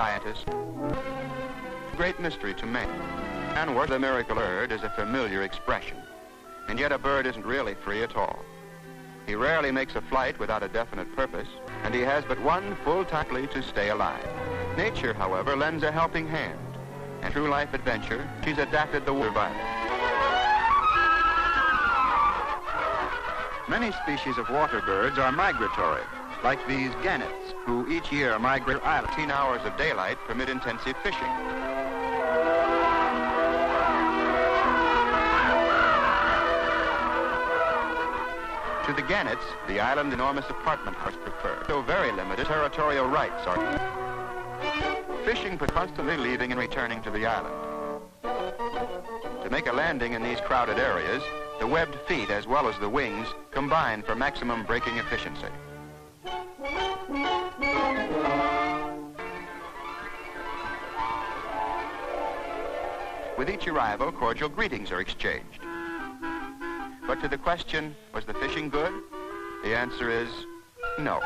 scientists, great mystery to man. And work the miracle bird is a familiar expression, and yet a bird isn't really free at all. He rarely makes a flight without a definite purpose, and he has but one full-time to stay alive. Nature, however, lends a helping hand, and through life adventure, she's adapted the survival. Many species of water birds are migratory, like these gannets, who each year migrate island. 18 hours of daylight permit intensive fishing. To the gannets, the island's enormous apartment house preferred. Though very limited, territorial rights are. Fishing for constantly leaving and returning to the island. To make a landing in these crowded areas, the webbed feet as well as the wings combine for maximum braking efficiency. With each arrival, cordial greetings are exchanged. But to the question, was the fishing good? The answer is no.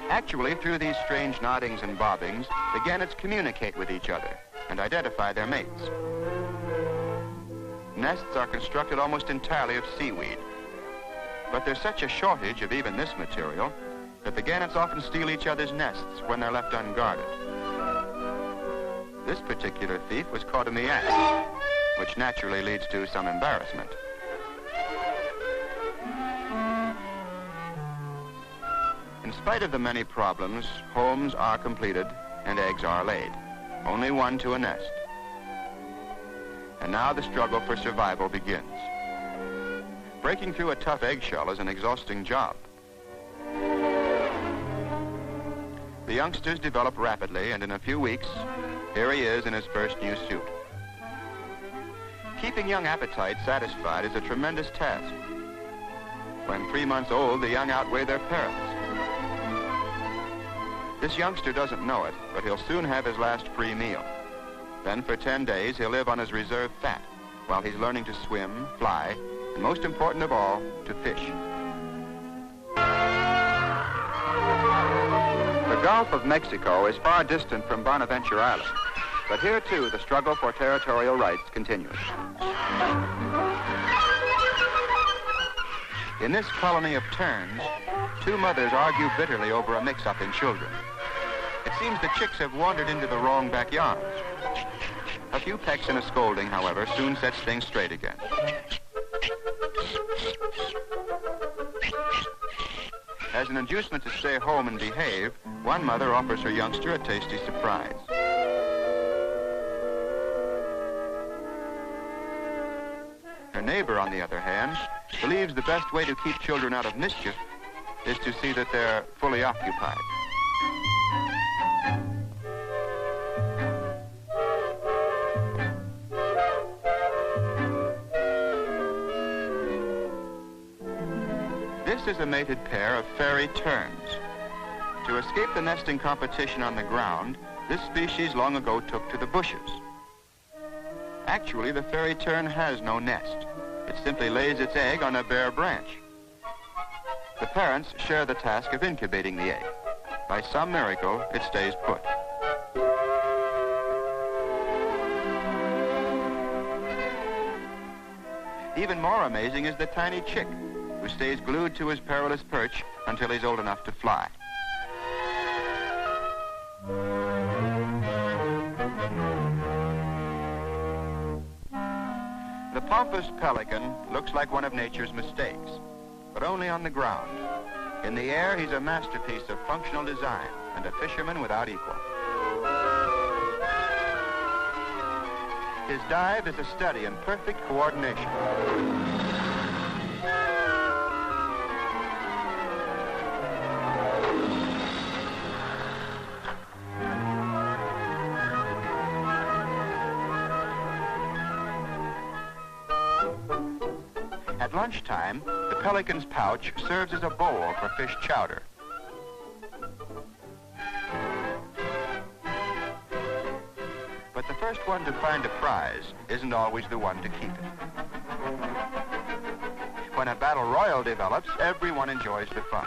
Actually, through these strange noddings and bobbings, the gannets communicate with each other and identify their mates. Nests are constructed almost entirely of seaweed. But there's such a shortage of even this material that the gannets often steal each other's nests when they're left unguarded. This particular thief was caught in the act, which naturally leads to some embarrassment. In spite of the many problems, homes are completed and eggs are laid. Only one to a nest. And now the struggle for survival begins. Breaking through a tough eggshell is an exhausting job. The youngsters develop rapidly, and in a few weeks, here he is in his first new suit. Keeping young appetites satisfied is a tremendous task. When 3 months old, the young outweigh their parents. This youngster doesn't know it, but he'll soon have his last free meal. Then for 10 days, he'll live on his reserve fat while he's learning to swim, fly, and most important of all, to fish. The Gulf of Mexico is far distant from Bonaventure Island, but here too the struggle for territorial rights continues. In this colony of terns, two mothers argue bitterly over a mix-up in children. It seems the chicks have wandered into the wrong backyards. A few pecks and a scolding, however, soon sets things straight again. As an inducement to stay home and behave, one mother offers her youngster a tasty surprise. Her neighbor, on the other hand, believes the best way to keep children out of mischief is to see that they're fully occupied. This is a mated pair of fairy terns. To escape the nesting competition on the ground, this species long ago took to the bushes. Actually, the fairy tern has no nest. It simply lays its egg on a bare branch. The parents share the task of incubating the egg. By some miracle, it stays put. Even more amazing is the tiny chick, who stays glued to his perilous perch until he's old enough to fly. The pompous pelican looks like one of nature's mistakes, but only on the ground. In the air, he's a masterpiece of functional design and a fisherman without equal. His dive is a study in perfect coordination. At lunchtime, the pelican's pouch serves as a bowl for fish chowder. But the first one to find a prize isn't always the one to keep it. When a battle royal develops, everyone enjoys the fun.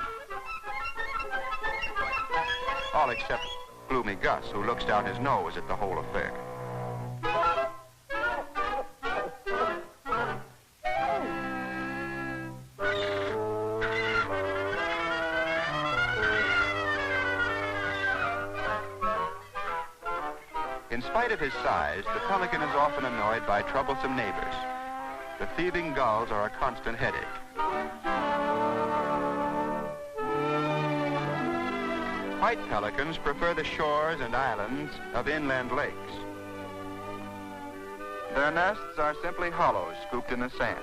all except Gloomy Gus, who looks down his nose at the whole affair. In spite of his size, the pelican is often annoyed by troublesome neighbors. The thieving gulls are a constant headache. White pelicans prefer the shores and islands of inland lakes. Their nests are simply hollows scooped in the sand.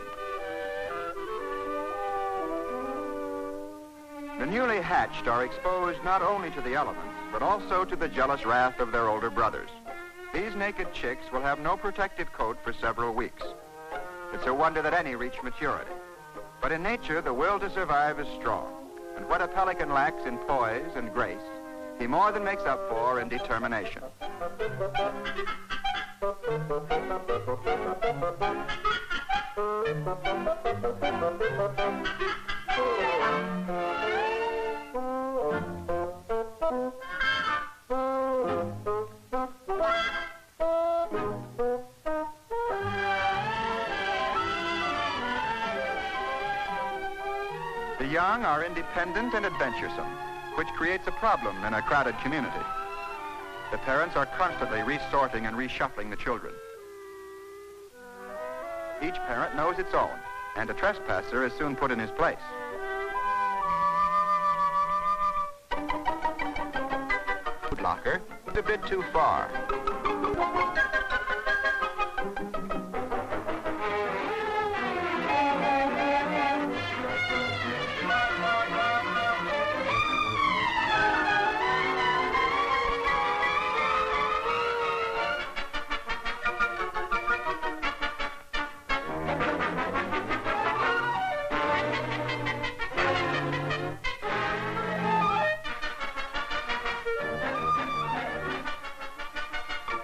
The newly hatched are exposed not only to the elements, but also to the jealous wrath of their older brothers. These naked chicks will have no protective coat for several weeks. It's a wonder that any reach maturity. But in nature, the will to survive is strong. And what a pelican lacks in poise and grace, he more than makes up for in determination. The young are independent and adventuresome, which creates a problem in a crowded community. The parents are constantly resorting and reshuffling the children. Each parent knows its own, and a trespasser is soon put in his place. Food locker is a bit too far.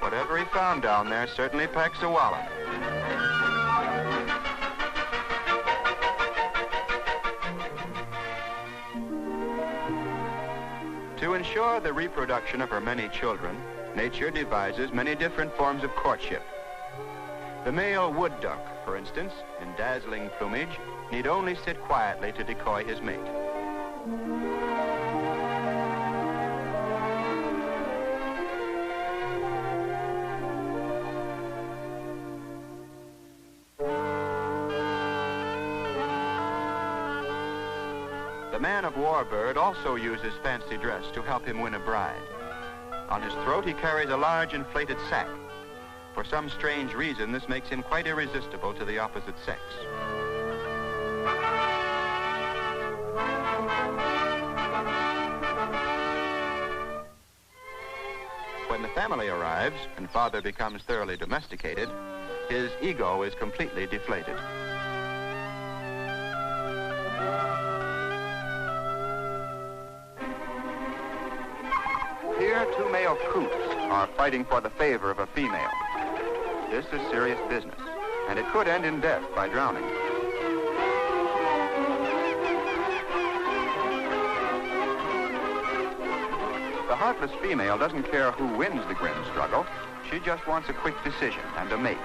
Whatever he found down there certainly packs a wallet. To ensure the reproduction of her many children, nature devises many different forms of courtship. The male wood duck, for instance, in dazzling plumage, need only sit quietly to decoy his mate. The man-of-war bird also uses fancy dress to help him win a bride. On his throat, he carries a large inflated sack. For some strange reason, this makes him quite irresistible to the opposite sex. When the family arrives and father becomes thoroughly domesticated, his ego is completely deflated. Here, two male coots are fighting for the favor of a female. This is serious business, and it could end in death by drowning. The heartless female doesn't care who wins the grim struggle. She just wants a quick decision and a mate.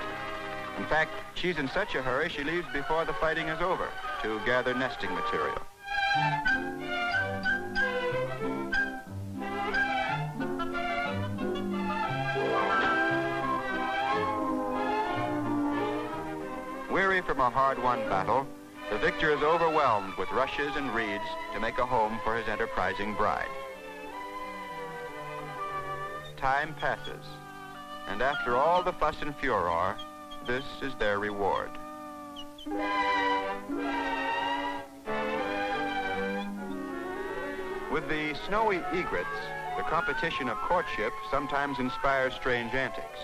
In fact, she's in such a hurry she leaves before the fighting is over to gather nesting material. Weary from a hard-won battle, the victor is overwhelmed with rushes and reeds to make a home for his enterprising bride. Time passes, and after all the fuss and furor, this is their reward. With the snowy egrets, the competition of courtship sometimes inspires strange antics.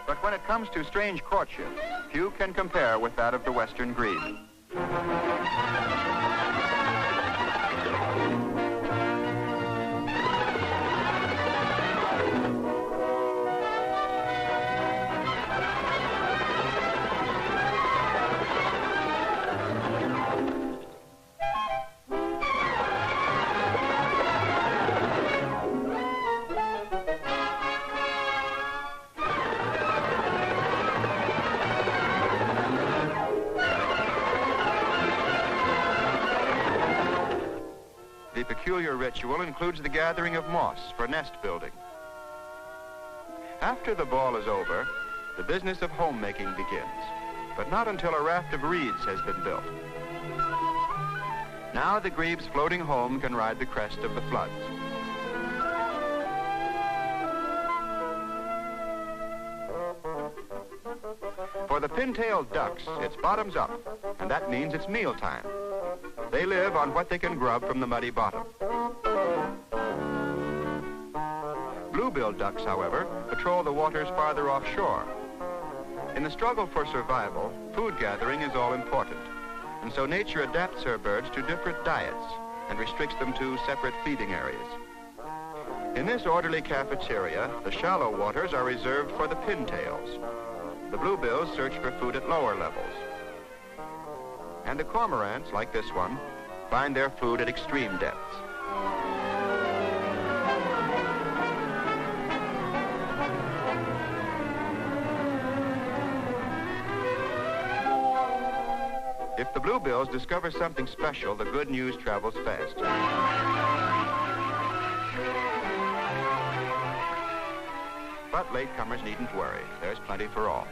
But when it comes to strange courtship, few can compare with that of the western grebe. peculiar ritual includes the gathering of moss for nest building. After the ball is over, the business of homemaking begins, but not until a raft of reeds has been built. Now the grebes floating home can ride the crest of the floods. For the pin-tailed ducks, it's bottoms up, and that means it's mealtime. They live on what they can grub from the muddy bottom. Blue-billed ducks, however, patrol the waters farther offshore. In the struggle for survival, food gathering is all important, and so nature adapts her birds to different diets and restricts them to separate feeding areas. In this orderly cafeteria, the shallow waters are reserved for the pintails. The bluebills search for food at lower levels. And the cormorants, like this one, find their food at extreme depths. If the bluebills discover something special, the good news travels fast. But latecomers needn't worry. There's plenty for all.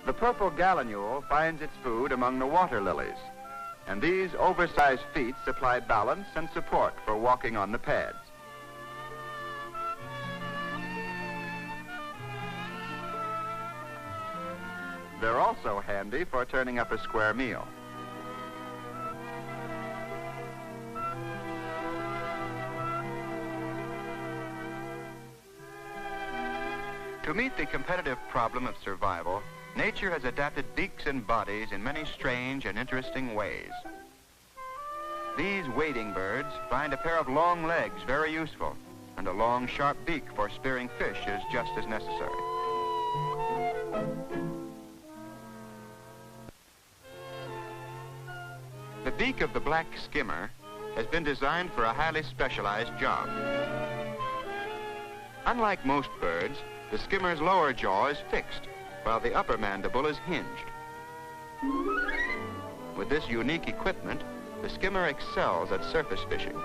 The purple gallinule finds its food among the water lilies, and these oversized feet supply balance and support for walking on the pads. They're also handy for turning up a square meal. To meet the competitive problem of survival, nature has adapted beaks and bodies in many strange and interesting ways. These wading birds find a pair of long legs very useful, and a long, sharp beak for spearing fish is just as necessary. The beak of the black skimmer has been designed for a highly specialized job. Unlike most birds, the skimmer's lower jaw is fixed, while the upper mandible is hinged. With this unique equipment, the skimmer excels at surface fishing.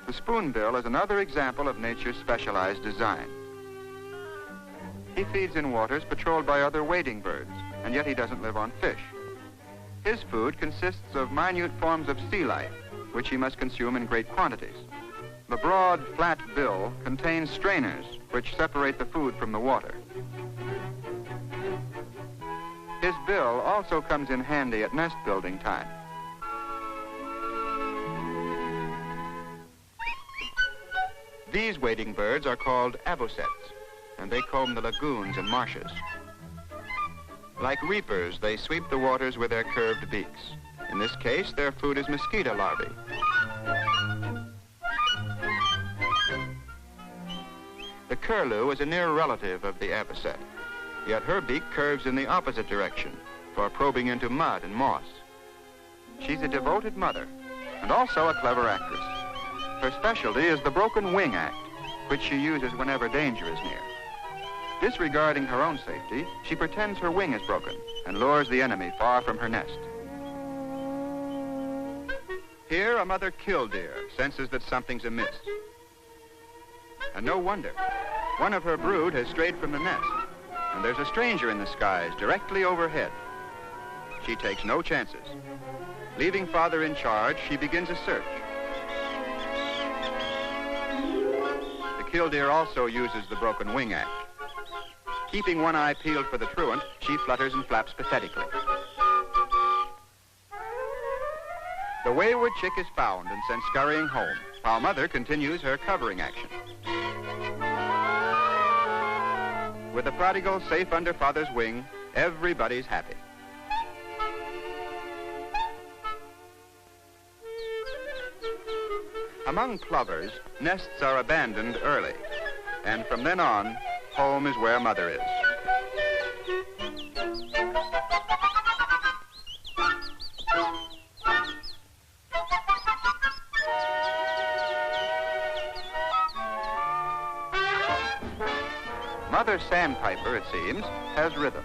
The spoonbill is another example of nature's specialized design. He feeds in waters patrolled by other wading birds, and yet he doesn't live on fish. His food consists of minute forms of sea life, which he must consume in great quantities. The broad, flat bill contains strainers, which separate the food from the water. His bill also comes in handy at nest building time. These wading birds are called avocets, and they comb the lagoons and marshes. Like reapers, they sweep the waters with their curved beaks. In this case, their food is mosquito larvae. The curlew is a near relative of the avocet, yet her beak curves in the opposite direction for probing into mud and moss. She's a devoted mother and also a clever actress. Her specialty is the broken wing act, which she uses whenever danger is near. Disregarding her own safety, she pretends her wing is broken and lures the enemy far from her nest. Here, a mother killdeer senses that something's amiss. And no wonder. One of her brood has strayed from the nest, and there's a stranger in the skies directly overhead. She takes no chances. Leaving father in charge, she begins a search. The killdeer also uses the broken wing act. Keeping one eye peeled for the truant, she flutters and flaps pathetically. The wayward chick is found and sent scurrying home. While Mother continues her covering action. With the prodigal safe under Father's wing, everybody's happy. Among plovers, nests are abandoned early, and from then on, home is where Mother is. Mother Sandpiper, it seems, has rhythm.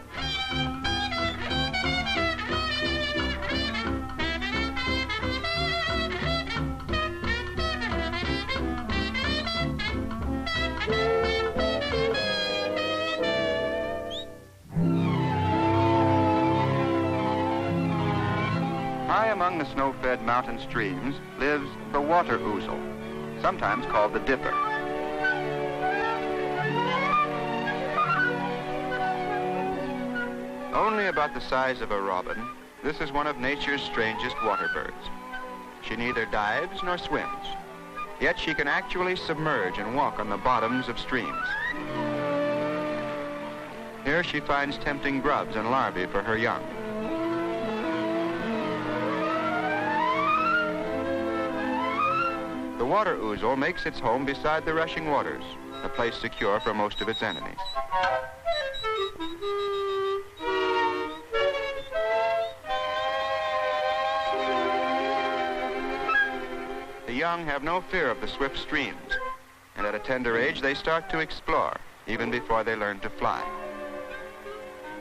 High among the snow-fed mountain streams lives the water ouzel, sometimes called the dipper. Only about the size of a robin, this is one of nature's strangest water birds. She neither dives nor swims, yet she can actually submerge and walk on the bottoms of streams. Here she finds tempting grubs and larvae for her young. The water ouzel makes its home beside the rushing waters, a place secure for most of its enemies. The young have no fear of the swift streams, and at a tender age they start to explore, even before they learn to fly.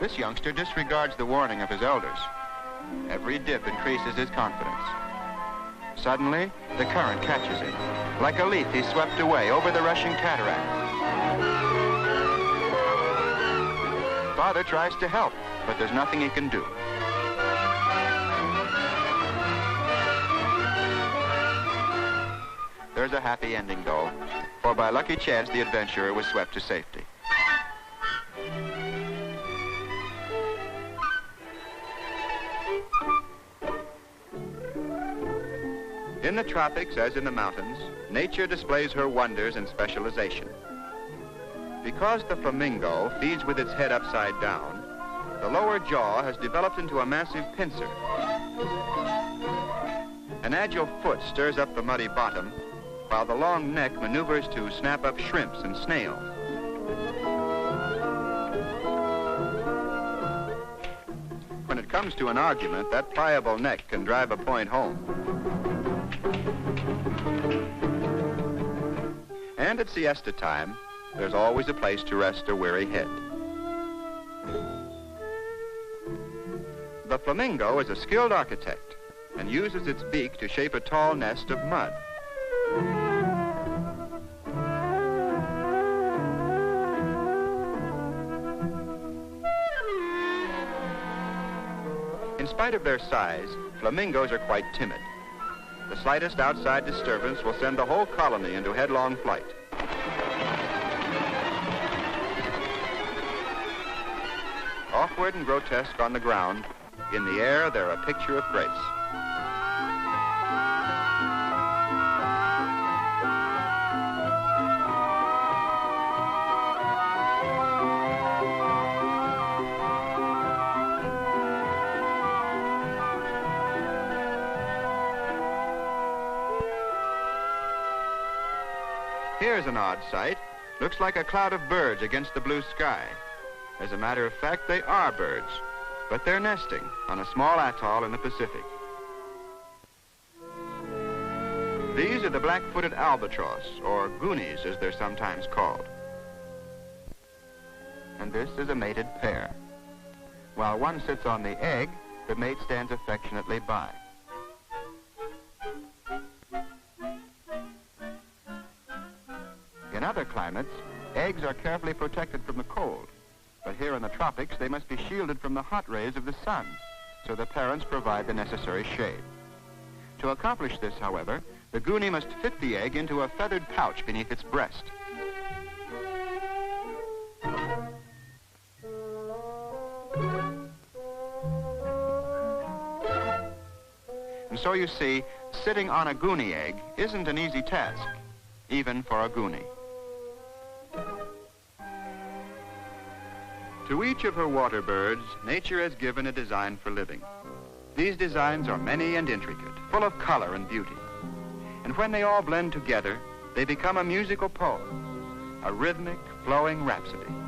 This youngster disregards the warning of his elders. Every dip increases his confidence. Suddenly, the current catches him. Like a leaf, he's swept away over the rushing cataract. Father tries to help, but there's nothing he can do. There's a happy ending, though, for by lucky chance, the adventurer was swept to safety. In the tropics, as in the mountains, nature displays her wonders and specialization. Because the flamingo feeds with its head upside down, the lower jaw has developed into a massive pincer. An agile foot stirs up the muddy bottom, while the long neck maneuvers to snap up shrimps and snails. When it comes to an argument, that pliable neck can drive a point home. And at siesta time, there's always a place to rest a weary head. The flamingo is a skilled architect and uses its beak to shape a tall nest of mud. In spite of their size, flamingos are quite timid. The slightest outside disturbance will send the whole colony into headlong flight. Awkward and grotesque on the ground, in the air they're a picture of grace. Here's an odd sight. Looks like a cloud of birds against the blue sky. As a matter of fact, they are birds, but they're nesting on a small atoll in the Pacific. These are the black-footed albatross, or goonies as they're sometimes called. And this is a mated pair. While one sits on the egg, the mate stands affectionately by. In other climates, eggs are carefully protected from the cold. But here in the tropics, they must be shielded from the hot rays of the sun, so the parents provide the necessary shade. To accomplish this, however, the goonie must fit the egg into a feathered pouch beneath its breast. And So you see, sitting on a goonie egg isn't an easy task, even for a goonie. To each of her water birds, nature has given a design for living. These designs are many and intricate, full of color and beauty. And when they all blend together, they become a musical poem, a rhythmic, flowing rhapsody.